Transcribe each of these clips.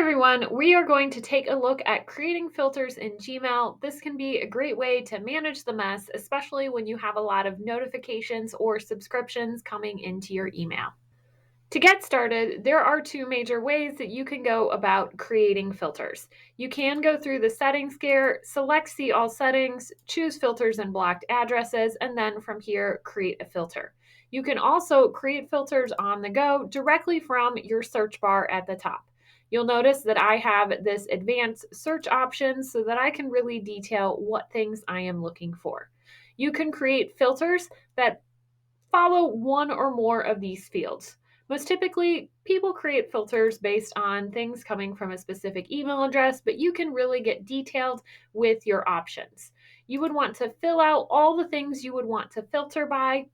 everyone, we are going to take a look at creating filters in Gmail. This can be a great way to manage the mess, especially when you have a lot of notifications or subscriptions coming into your email. To get started, there are two major ways that you can go about creating filters. You can go through the settings gear, select See All Settings, choose Filters and Blocked Addresses, and then from here, create a filter. You can also create filters on the go directly from your search bar at the top. You'll notice that I have this advanced search option so that I can really detail what things I am looking for. You can create filters that follow one or more of these fields. Most typically, people create filters based on things coming from a specific email address, but you can really get detailed with your options. You would want to fill out all the things you would want to filter by,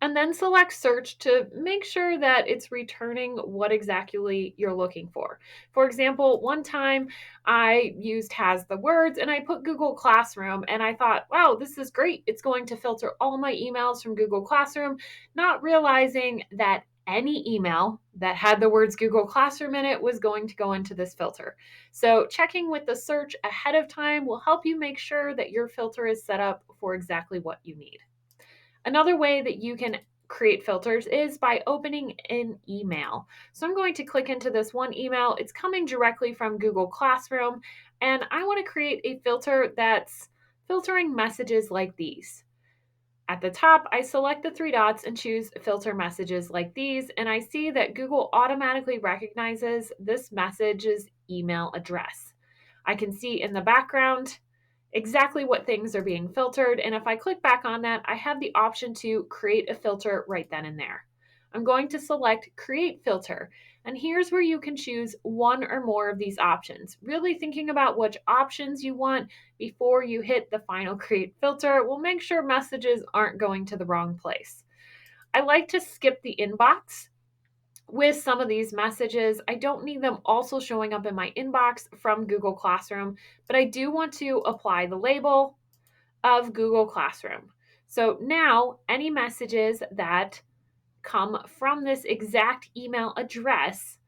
and then select search to make sure that it's returning what exactly you're looking for. For example, one time I used has the words and I put Google Classroom and I thought, wow, this is great. It's going to filter all my emails from Google Classroom, not realizing that any email that had the words Google Classroom in it was going to go into this filter. So, checking with the search ahead of time will help you make sure that your filter is set up for exactly what you need. Another way that you can create filters is by opening an email. So I'm going to click into this one email. It's coming directly from Google Classroom, and I want to create a filter that's filtering messages like these. At the top, I select the three dots and choose filter messages like these, and I see that Google automatically recognizes this message's email address. I can see in the background exactly what things are being filtered. And if I click back on that, I have the option to create a filter right then and there. I'm going to select Create Filter. And here's where you can choose one or more of these options. Really thinking about which options you want before you hit the final Create Filter will make sure messages aren't going to the wrong place. I like to skip the inbox with some of these messages. I don't need them also showing up in my inbox from Google Classroom, but I do want to apply the label of Google Classroom. So now any messages that come from this exact email address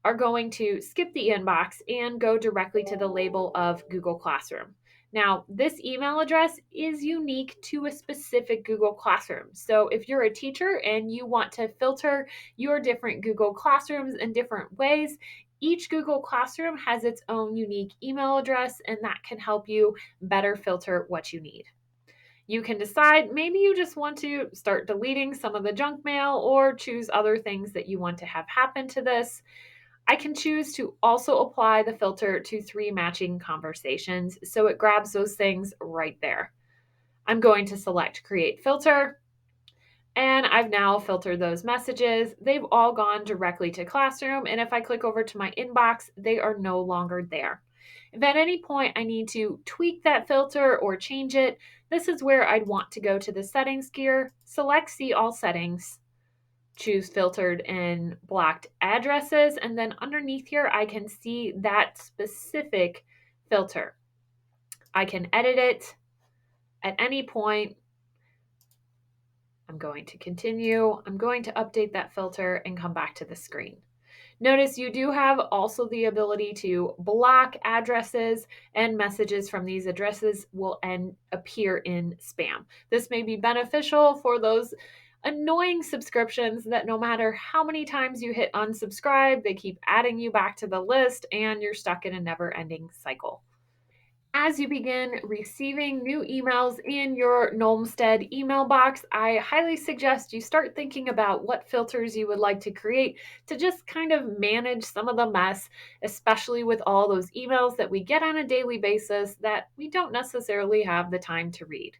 are going to skip the inbox and go directly to the label of Google Classroom. Now, this email address is unique to a specific Google Classroom. So, if you're a teacher and you want to filter your different Google Classrooms in different ways, each Google Classroom has its own unique email address, and that can help you better filter what you need. You can decide maybe you just want to start deleting some of the junk mail or choose other things that you want to have happen to this. I can choose to also apply the filter to three matching conversations, so it grabs those things right there. I'm going to select Create Filter, and I've now filtered those messages. They've all gone directly to Classroom, and if I click over to my inbox, they are no longer there. If at any point I need to tweak that filter or change it, this is where I'd want to go to the Settings gear, select See All Settings, choose filtered and blocked addresses, and then underneath here I can see that specific filter. I can edit it at any point. I'm going to continue. I'm going to update that filter and come back to the screen. Notice you do have also the ability to block addresses, and messages from these addresses will appear in spam. This may be beneficial for those annoying subscriptions that no matter how many times you hit unsubscribe, they keep adding you back to the list and you're stuck in a never-ending cycle. As you begin receiving new emails in your Gnomestead email box, I highly suggest you start thinking about what filters you would like to create to just kind of manage some of the mess, especially with all those emails that we get on a daily basis that we don't necessarily have the time to read.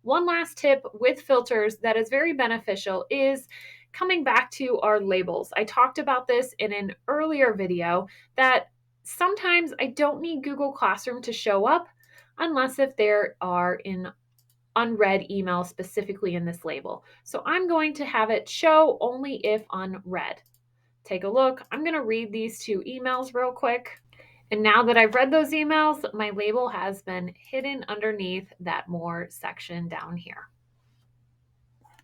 One last tip with filters that is very beneficial is coming back to our labels. I talked about this in an earlier video that sometimes I don't need Google Classroom to show up unless if there are in unread emails specifically in this label. So I'm going to have it show only if unread. Take a look. I'm going to read these two emails real quick. And now that I've read those emails, my label has been hidden underneath that more section down here.